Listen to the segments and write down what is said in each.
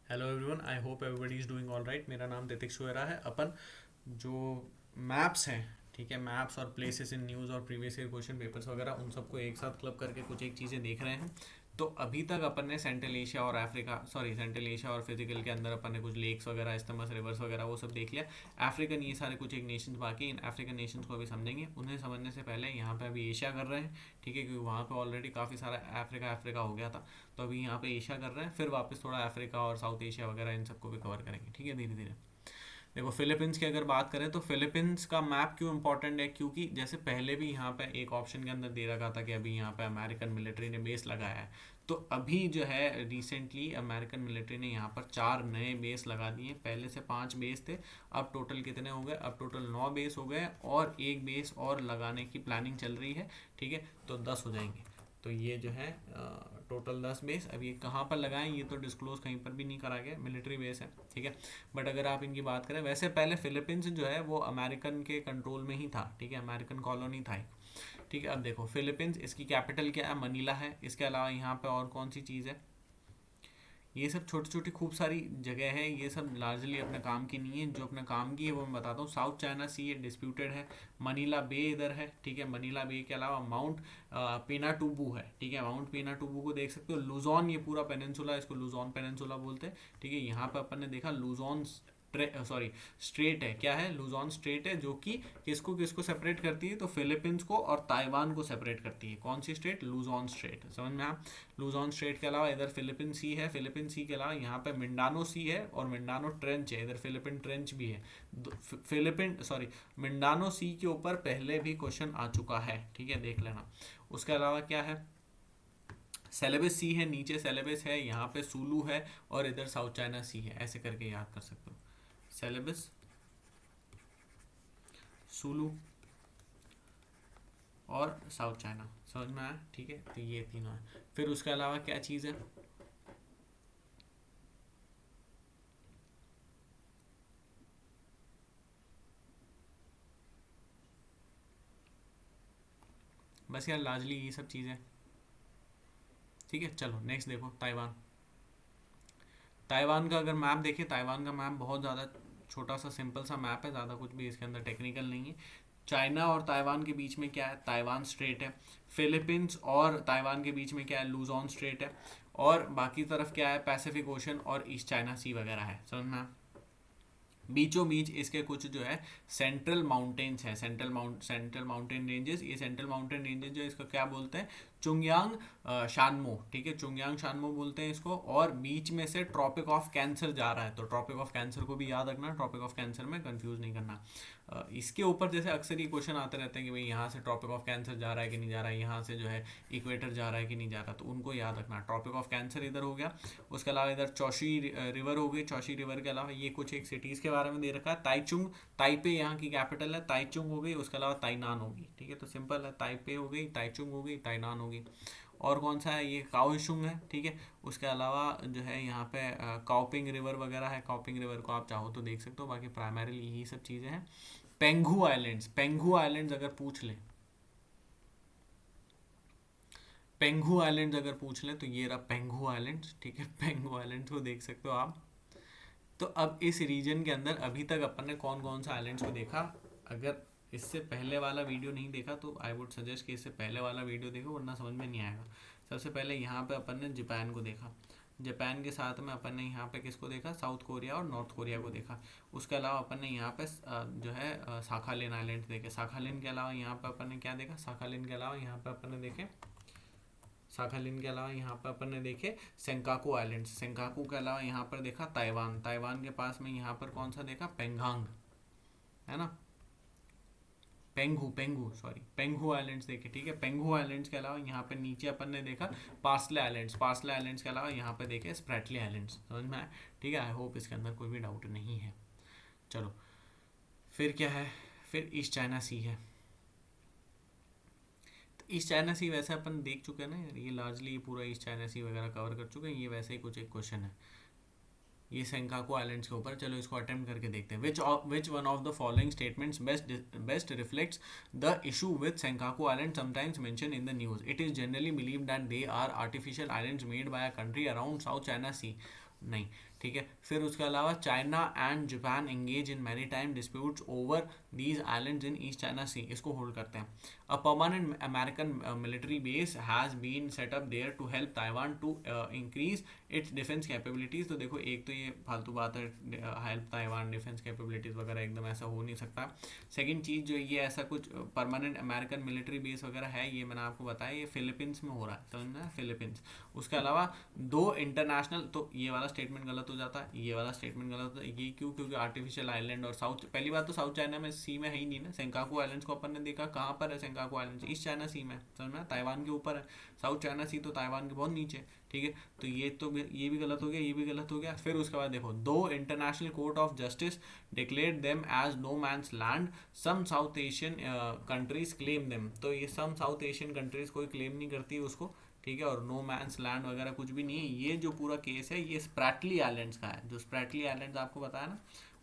Hello everyone, I hope everybody is doing all right. मेरा नाम तितिक सुएरा है। अपन जो मैप्स हैं, ठीक है, मैप्स और प्लेसेस इन न्यूज़ और प्रीवियस ईयर क्वेश्चन पेपर्स वगैरह उन सबको एक साथ क्लब करके कुछ एक चीज़ें देख रहे हैं। तो अभी तक अपन ने सेंट्रल एशिया और सेंट्रल एशिया और फिजिकल के अंदर अपन ने कुछ लेक्स वगैरह, इस्तमस रिवर्स वगैरह वो सब देख लिया। अफ्रीकन ये सारे कुछ एक नेशंस बाकी, इन अफ्रीकन नेशंस को अभी समझेंगे। उन्हें समझने से पहले यहाँ पे अभी एशिया कर रहे हैं, ठीक है, क्योंकि वहाँ पे ऑलरेडी काफ़ी सारा अफ्रीका अफ्रीका हो गया था। तो अभी यहाँ पे एशिया कर रहे हैं, फिर वापस थोड़ा अफ्रीका और साउथ एशिया वगैरह इन सबको भी कवर करेंगे, ठीक है, धीरे धीरे। देखो, फिलीपींस की अगर बात करें तो फिलीपींस का मैप क्यों इंपॉर्टेंट है, क्योंकि जैसे पहले भी यहाँ पे एक ऑप्शन के अंदर दे रखा था कि अभी यहाँ पे अमेरिकन मिलिट्री ने बेस लगाया है। तो अभी जो है रिसेंटली अमेरिकन मिलिट्री ने यहाँ पर 4 नए बेस लगा दिए। पहले से 5 बेस थे, अब टोटल कितने हो गए? अब टोटल 9 बेस हो गए और एक बेस और लगाने की प्लानिंग चल रही है, ठीक है, तो 10 हो जाएंगे। तो ये जो है टोटल 10 बेस। अब ये कहाँ पर लगाएं ये तो डिस्क्लोज कहीं पर भी नहीं करा गया, मिलिट्री बेस है, ठीक है। बट अगर आप इनकी बात करें, वैसे पहले फिलीपींस जो है वो अमेरिकन के कंट्रोल में ही था, ठीक है, अमेरिकन कॉलोनी था, ठीक है। अब देखो फिलीपींस, इसकी कैपिटल क्या है? मनीला है। इसके अलावा यहाँ पे और कौन सी चीज़ है? ये सब छोटी छोटी खूब सारी जगह है, ये सब लार्जली अपने काम की नहीं है। जो अपने काम की है वो मैं बताता हूँ। साउथ चाइना सी है, डिस्प्यूटेड है। मनीला बे इधर है, ठीक है। मनीला बे के अलावा माउंट पिनाटुबू है, ठीक है। माउंट पिनाटुबू को देख सकते हो। लुजॉन, ये पूरा पेनिनसुला, इसको लुजॉन पेनिनसुला बोलते हैं, ठीक है। यहाँ पे अपन ने देखा लुजॉन स्ट्रेट है। क्या है? लुजॉन स्ट्रेट है, जो कि किसको किसको सेपरेट करती है? तो फिलीपींस को और ताइवान को सेपरेट करती है। कौन सी स्ट्रेट? लुजॉन स्ट्रेट, समझ में आप। लुजॉन स्ट्रेट के अलावा इधर फिलिपिन सी है। फिलिपिन सी के अलावा यहाँ पे मिंडानो सी है और मिंडानो ट्रेंच है। इधर फिलिपिन ट्रेंच भी है। मिंडानो सी के ऊपर पहले भी क्वेश्चन आ चुका है, ठीक है, देख लेना। उसके अलावा क्या है? सेलेबस सी है, नीचे सेलेबस है, यहाँ पे सुलू है और इधर साउथ चाइना सी है। ऐसे करके याद कर सकते हो। सेलेबस, सुलू और साउथ चाइना, समझ में आया, ठीक है। तो ये तीनों है। फिर उसके अलावा क्या चीज़ है? बस यार, लार्जली ये सब चीज़ें, ठीक है। चलो नेक्स्ट देखो, ताइवान। ताइवान का अगर मैप देखें, ताइवान का मैप बहुत ज़्यादा छोटा सा सिंपल सा मैप है, ज़्यादा कुछ भी इसके अंदर टेक्निकल नहीं है। चाइना और ताइवान के बीच में क्या है? ताइवान स्ट्रेट है। फिलीपींस और ताइवान के बीच में क्या है? लूजॉन स्ट्रेट है। और बाकी तरफ क्या है? पैसिफिक ओशन और ईस्ट चाइना सी वगैरह है, समझ में? बीचों बीच इसके कुछ जो है सेंट्रल माउंटेन्स है, सेंट्रल माउंटेन रेंजेस। ये सेंट्रल माउंटेन रेंजेस जो है, इसको क्या बोलते हैं? चुंगयांग शानमो, ठीक है, चुंगयांग शानमो बोलते हैं इसको। और बीच में से ट्रॉपिक ऑफ कैंसर जा रहा है, तो ट्रॉपिक ऑफ कैंसर को भी याद रखना, ट्रॉपिक ऑफ कैंसर में कंफ्यूज नहीं करना। इसके ऊपर जैसे अक्सर ये क्वेश्चन आते रहते हैं कि भाई यहाँ से ट्रॉपिक ऑफ कैंसर जा रहा है कि नहीं जा रहा है, यहाँ से जो है इक्वेटर जा रहा है कि नहीं जा रहा, तो उनको याद रखना। ट्रॉपिक ऑफ कैंसर इधर हो गया। उसके अलावा इधर चौशी रिवर हो गई। चौशी रिवर के अलावा ये कुछ एक सिटीज़ के बारे में दे रखा है। ताइचुंग, ताइपे यहाँ की कैपिटल है, ताइचुंग हो गई। उसके अलावा ताइनान होगी, ठीक है। तो सिंपल है, ताइपे हो गई, ताइचुंग हो गई, ताइनान होगी। और कौन सा है? ये काओशुंग है, ठीक है। उसके अलावा जो है यहाँ पे काओपिंग रिवर वगैरह है। काओपिंग रिवर को आप चाहो तो देख सकते हो। बाकी प्राइमरीली यही सब चीज़ें हैं। पेंगू आइलैंड्स, पेंगू आइलैंड्स अगर पूछ ले, पेंगू आइलैंड्स अगर पूछ ले तो ये रहा पेंगू आइलैंड्स, ठीक है। पेंगू आइलैंड्स को देख सकते हो आप। तो अब इस रीजन के अंदर अभी तक अपन ने कौन कौन सा आइलैंड्स को देखा? अगर इससे पहले वाला वीडियो नहीं देखा तो आई वुड सजेस्ट कि इससे पहले वाला वीडियो देखो, वरना समझ में नहीं आएगा। सबसे पहले यहाँ पे अपन ने जापान को देखा। जापान के साथ में अपन ने यहाँ पे किसको देखा? साउथ कोरिया और नॉर्थ कोरिया को देखा। उसके अलावा अपन ने यहाँ पे जो है साखालिन आइलैंड देखे। साखालिन के अलावा यहाँ पे अपन ने क्या देखा? साखालिन के अलावा यहाँ पे अपन ने देखे, साखालिन के अलावा यहाँ पर अपन ने देखे सेंकाकू आइलैंड्स। सेंकाकू के अलावा यहाँ पर देखा ताइवान। ताइवान के पास में यहाँ पर कौन सा देखा? पेंगांग, है ना। पेंगू आइलैंड्स देखे, ठीक है। पेंगू आइलैंड्स के अलावा यहाँ पे नीचे अपन ने देखा पार्सले आइलैंड्स। पार्सले आइलैंड्स के अलावा यहाँ पे देखे स्प्रैटली आइलैंड्स, समझ में आया, ठीक है। आई होप इसके अंदर कोई भी डाउट नहीं है। चलो, फिर क्या है? फिर ईस्ट चाइना सी है। ईस्ट चाइना सी वैसे अपन देख चुके हैं ना यार, ये लार्जली ये पूरा ईस्ट चाइना सी वगैरह कवर कर चुके हैं। ये वैसे ही कुछ एक क्वेश्चन है ये सेंकाकू आइलैंड्स के ऊपर। चलो इसको अटेम्प्ट करके देखते हैं। Which one of the following statements best reflects the issue with Senkaku island sometimes mention in the news? It is generally believe that they are artificial islands made by a country around South China sea. नहीं, ठीक है। फिर उसके अलावा China and Japan engage in maritime disputes over these islands in East China sea, इसको hold करते हैं। A permanent American military base has been set up there to help Taiwan to increase its defence capabilities. तो देखो एक तो ये फालतू बात है, हेल्प ताइवान डिफेंस कैपेबिलिटीज़ वगैरह, एकदम ऐसा हो नहीं सकता। सेकंड चीज़ जो ये ऐसा कुछ परमानेंट अमेरिकन मिलिट्री बेस वगैरह है, ये मैंने आपको बताया, ये फिलीपींस में हो रहा है, समझना है, फिलीपींस। उसके अलावा दो इंटरनेशनल, तो ये वाला स्टेटमेंट गलत हो जाता है, ये वाला स्टेटमेंट गलत होता है। ये क्यों? क्योंकि आर्टिफिशियल आइलैंड और साउथ, पहली बात तो साउथ चाइना में सी में है ही नहीं ना। सेंकाकू आइलैंड्स को अपन ने देखा कहाँ पर है, सेंकाकू आइलैंड्स ईस्ट चाइना सी में, समझना, ताइवान के ऊपर है। साउथ चाइना सी तो ताइवान के बहुत नीचे, ठीक है। तो ये भी गलत हो गया, ये भी गलत हो गया। फिर उसके बाद देखो, दो international court of justice declared them as no man's land, some south Asian countries claim them. तो ये सम साउथ एशियन कंट्रीज कोई क्लेम नहीं करती उसको, ठीक है। और नो मैंस लैंड वगैरह कुछ भी नहीं है। ये जो पूरा केस है ये स्प्रैटली आइलैंड्स का है, जो स्प्रैटली आइलैंड्स आपको बताया ना,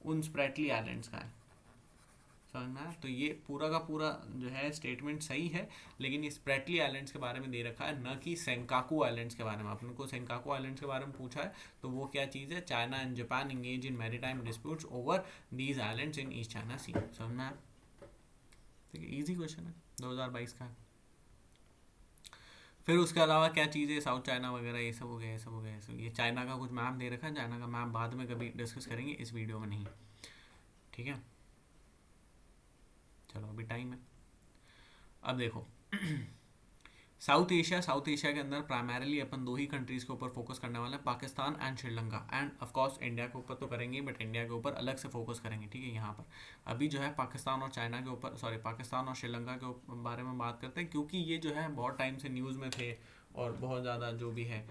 उन स्प्रैटली आइलैंड्स का है, समझ में आया? तो ये पूरा का पूरा जो है स्टेटमेंट सही है, लेकिन ये स्प्रैटली आइलैंड्स के बारे में दे रखा है, न कि सेंकाकू आइलैंड्स के बारे में। अपने को सेंकाकू आइलैंड्स के बारे में पूछा है, तो वो क्या चीज़ है? China and Japan engage in maritime disputes over these islands in East China sea, समझ में आया? ठीक है, ईजी क्वेश्चन है, 2022 का है। फिर उसके अलावा क्या चीज़ है, साउथ चाइना वगैरह ये सब हो गया, ये सब हो गया, ये सब। ये चाइना का कुछ मैप दे रखा है, चाइना का मैप बाद में कभी डिस्कस करेंगे, इस वीडियो में नहीं, ठीक है। चलो अभी टाइम है। अब देखो साउथ एशिया के अंदर प्राइमरीली अपन दो ही कंट्रीज़ के ऊपर फोकस करने वाले हैं, Pakistan and Sri Lanka, end of course India के ऊपर तो करेंगे, बट इंडिया के ऊपर अलग से फोकस करेंगे, ठीक है। यहाँ पर अभी जो है पाकिस्तान और चाइना के ऊपर, सॉरी, पाकिस्तान और श्रीलंका के बारे में बात करते हैं, क्योंकि ये जो है बहुत टाइम से न्यूज़ में थे और बहुत ज़्यादा जो भी है,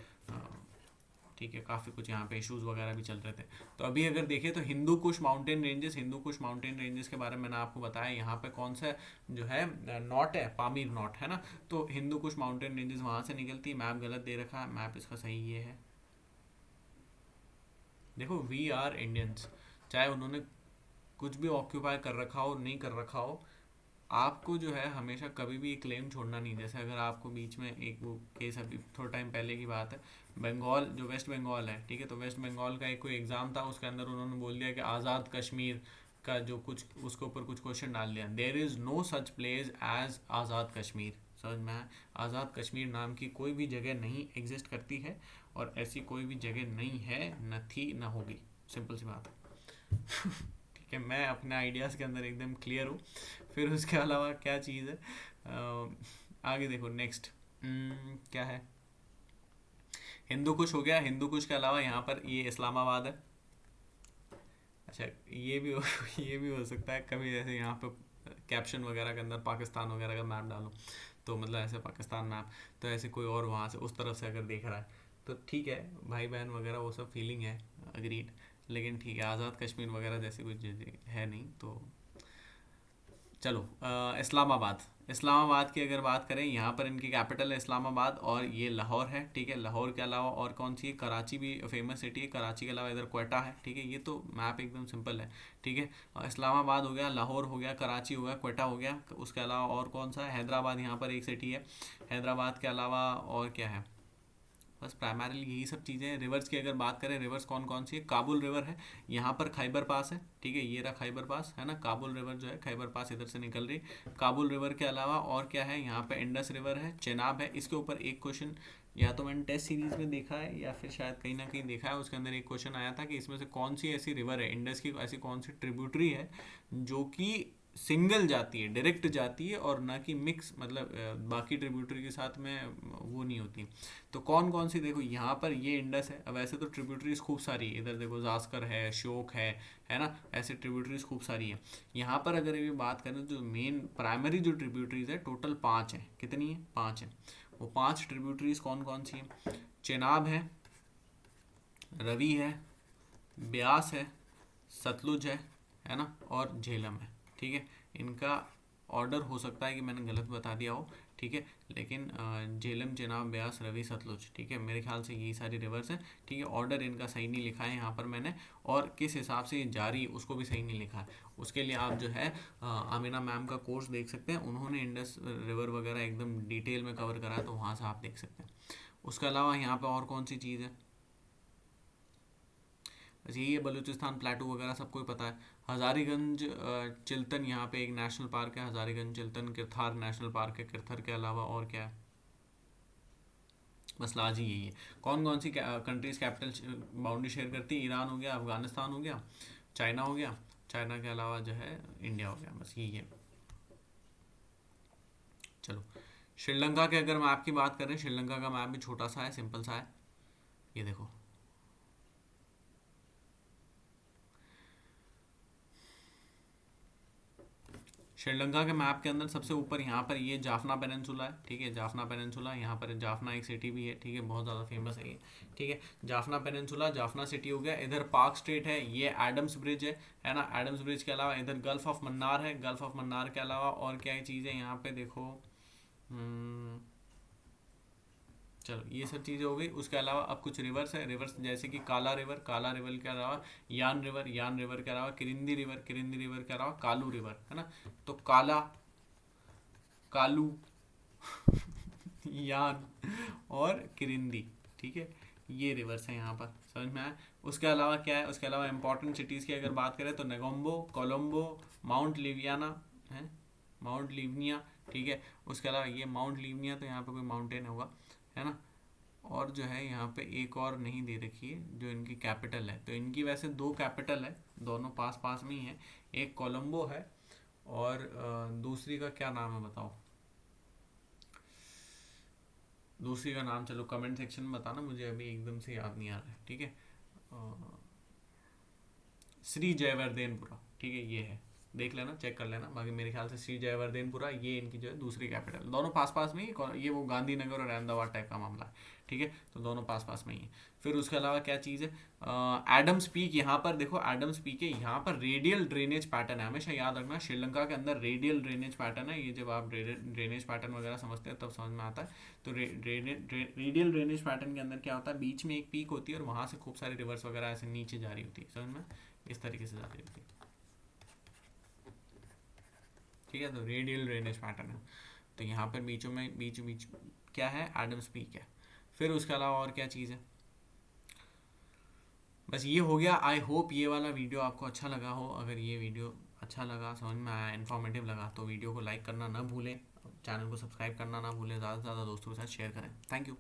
ठीक है, काफ़ी कुछ यहाँ पे इश्यूज़ वगैरह भी चल रहे थे। तो अभी अगर देखें तो हिंदू कुश माउंटेन रेंजेस के बारे में मैंने आपको बताया, यहाँ पे कौन सा जो है नॉट है, पामीर नॉट है ना, तो हिंदू कुश माउंटेन रेंजेस वहाँ से निकलती। मैप गलत दे रखा है, मैप इसका सही ये है। देखो, वी आर इंडियंस, चाहे उन्होंने कुछ भी ऑक्यूपाई कर रखा हो नहीं कर रखा हो, आपको जो है हमेशा कभी भी क्लेम छोड़ना नहीं। जैसे अगर आपको बीच में एक वो केस, अभी थोड़ा टाइम पहले की बात है, बंगाल जो वेस्ट बंगाल है, ठीक है, तो वेस्ट बंगाल का एक कोई एग्ज़ाम था, उसके अंदर उन्होंने बोल दिया कि आज़ाद कश्मीर का जो कुछ, उसके ऊपर कुछ क्वेश्चन डाल दिया, there is no such place as Azad Kashmir, समझ में आया? आज़ाद कश्मीर नाम की कोई भी जगह नहीं एग्जिस्ट करती है, और ऐसी कोई भी जगह नहीं है, न थी, न होगी, सिंपल सी बात है। ठीक है, मैं अपने आइडियाज़ के अंदर एकदम क्लियर हूँ। फिर उसके अलावा क्या चीज़ है, आगे देखो, नेक्स्ट क्या है, हिंदू कुश हो गया। हिंदू कुश के अलावा यहाँ पर ये इस्लामाबाद है। अच्छा, ये भी ये भी हो सकता है कभी, जैसे यहाँ पे कैप्शन वगैरह के अंदर पाकिस्तान वगैरह का मैप डालो, तो मतलब ऐसे पाकिस्तान मैप, तो ऐसे कोई और वहाँ से उस तरफ से अगर देख रहा है तो ठीक है, भाई बहन वगैरह वो सब फीलिंग है, अग्रीड, लेकिन ठीक है, आज़ाद कश्मीर वगैरह जैसी कुछ है नहीं। तो चलो, इस्लामाबाद की अगर बात करें, यहाँ पर इनकी कैपिटल है इस्लामाबाद, और ये लाहौर है, ठीक है। लाहौर के अलावा और कौन सी है? कराची भी फेमस सिटी है। कराची के अलावा इधर क्वेटा है, ठीक है। ये तो मैप एकदम सिंपल है, ठीक है। इस्लामाबाद हो गया, लाहौर हो गया, कराची हो गया, क्वेटा हो गया। उसके अलावा और कौन सा है? हैदराबाद, यहाँ पर एक सिटी है। हैदराबाद के अलावा और क्या है? बस प्राइमरीली यही सब चीज़ें। रिवर्स की अगर बात करें, रिवर्स कौन कौन सी है? काबुल रिवर है, यहाँ पर खैबर पास है, ठीक है, ये रहा खैबर पास, है ना। काबुल रिवर जो है, खैबर पास इधर से निकल रही। काबुल रिवर के अलावा और क्या है? यहाँ पे इंडस रिवर है, चेनाब है। इसके ऊपर एक क्वेश्चन या तो मैंने टेस्ट सीरीज में देखा है, या फिर शायद कहीं ना कहीं देखा है, उसके अंदर एक क्वेश्चन आया था कि इसमें से कौन सी ऐसी रिवर है, इंडस की ऐसी कौन सी ट्रिब्यूटरी है जो कि सिंगल जाती है, डायरेक्ट जाती है, और ना कि मिक्स, मतलब बाकी ट्रिब्यूटरी के साथ में वो नहीं होती। तो कौन कौन सी? देखो, यहाँ पर ये इंडस है। अब ऐसे तो ट्रिब्यूटरीज खूब सारी है, इधर देखो जास्कर है, श्योक है ना, ऐसे ट्रिब्यूटरीज खूब सारी है। यहाँ पर अगर ये बात करें तो मेन प्राइमरी जो ट्रिब्यूटरीज है, टोटल 5 है। कितनी है? 5 है। वो 5 ट्रिब्यूटरीज कौन कौन सी है? चेनाब है, रवि है, ब्यास है, सतलुज है ना, और झेलम है, ठीक है। इनका ऑर्डर हो सकता है कि मैंने गलत बता दिया हो, ठीक है, लेकिन झेलम, चेनाब, ब्यास, रवि, सतलुज, ठीक है, मेरे ख्याल से यही सारी रिवर्स हैं, ठीक है। ऑर्डर इनका सही नहीं लिखा है यहाँ पर मैंने, और किस हिसाब से ये जारी उसको भी सही नहीं लिखा है। उसके लिए आप जो है आमिना मैम का कोर्स देख सकते हैं, उन्होंने इंडस रिवर वगैरह एकदम डिटेल में कवर करा है, तो वहाँ से आप देख सकते हैं। उसके अलावा यहाँ पर और कौन सी चीज़ है? बस यही है, बलूचिस्तान प्लेटू वगैरह सबको ही पता है। हज़ारीगंज चिल्तन यहाँ पे एक नेशनल पार्क है, हज़ारीगंज चिल्तन। किरथार नेशनल पार्क है, किरथर के अलावा और क्या है, बस लाज ही यही है। कौन कौन सी कंट्रीज कैपिटल बाउंड्री शेयर करती है? ईरान हो गया, अफगानिस्तान हो गया, चाइना हो गया, चाइना के अलावा जो है इंडिया हो गया, बस यही है। चलो, श्रीलंका के अगर मैप की बात करें, श्रीलंका का मैप भी छोटा सा है, सिंपल सा है, ये देखो। श्रीलंका के मैप के अंदर सबसे ऊपर यहाँ पर ये जाफना पेनिनसुला है, ठीक है, जाफना पेनिनसुला, यहाँ पर जाफना एक सिटी भी है, ठीक है, बहुत ज़्यादा फेमस है ये, ठीक है। जाफना पेनिनसुला, जाफना सिटी हो गया। इधर पार्क स्ट्रेट है, ये एडम्स ब्रिज है ना। एडम्स ब्रिज के अलावा इधर गल्फ ऑफ मन्नार है, गल्फ ऑफ मन्नार के अलावा और क्या चीज़ है यहाँ पे देखो। चलो, ये सब चीज़ें हो गई। उसके अलावा अब कुछ रिवर्स है, रिवर्स जैसे कि काला रिवर, काला रिवर के अलावा यान रिवर, यान रिवर के अलावा किरिंदी रिवर, किरिंदी रिवर के अलावा कालू रिवर, है ना। तो काला, कालू, यान और किरिंदी, ठीक है, ये रिवर्स है यहाँ पर, समझ में आया। उसके अलावा क्या है, उसके अलावा इंपॉर्टेंट सिटीज़ की अगर बात करें तो नेगोम्बो, कोलंबो, माउंट लिवियाना है, माउंट लिवनिया, ठीक है। उसके अलावा ये माउंट लिवनिया, तो यहाँ पे कोई माउंटेन होगा, है ना। और जो है यहाँ पे एक और नहीं दे रखी है जो इनकी कैपिटल है, तो इनकी वैसे दो कैपिटल है, दोनों पास पास में ही है। एक कोलंबो है और दूसरी का क्या नाम है बताओ, दूसरी का नाम चलो कमेंट सेक्शन में बताना, मुझे अभी एकदम से याद नहीं आ रहा है, ठीक है। श्री जयवर्धनपुरा, ठीक है, ये है, देख लेना, चेक कर लेना। बाकी मेरे ख्याल से श्री जयवर्धनपुरा ये इनकी जो है दूसरी कैपिटल, दोनों पास पास में ही, ये वो गांधीनगर और अहमदाबाद टाइप का मामला है, ठीक है, तो दोनों पास पास में ही है। फिर उसके अलावा क्या चीज़ है, एडम्स पीक, यहाँ पर देखो एडम्स पीक है, यहाँ पर रेडियल ड्रेनेज पैटर्न है, हमेशा याद रखना श्रीलंका के अंदर रेडियल ड्रेनेज पैटर्न है। ये जब आप ड्रेनेज पैटर्न वगैरह समझते हैं तब समझ में आता है। तो रेडियल ड्रेनेज पैटर्न के अंदर क्या होता है, बीच में एक पीक होती है और वहाँ से खूब सारी रिवर्स वगैरह ऐसे नीचे जा रही होती है, समझ में, इस तरीके से जा रही होती है, ठीक है। तो रेडियल ड्रेनेज पैटर्न है, तो यहाँ पर बीचों में बीच बीच क्या है, एडम्स पीक है। फिर उसके अलावा और क्या चीज़ है, बस ये हो गया। आई होप ये वाला वीडियो आपको अच्छा लगा हो। अगर ये वीडियो अच्छा लगा, समझ में आया, इन्फॉर्मेटिव लगा, तो वीडियो को लाइक करना ना भूलें, चैनल को सब्सक्राइब करना ना भूलें, ज़्यादा से ज़्यादा दोस्तों के साथ शेयर करें। Thank you.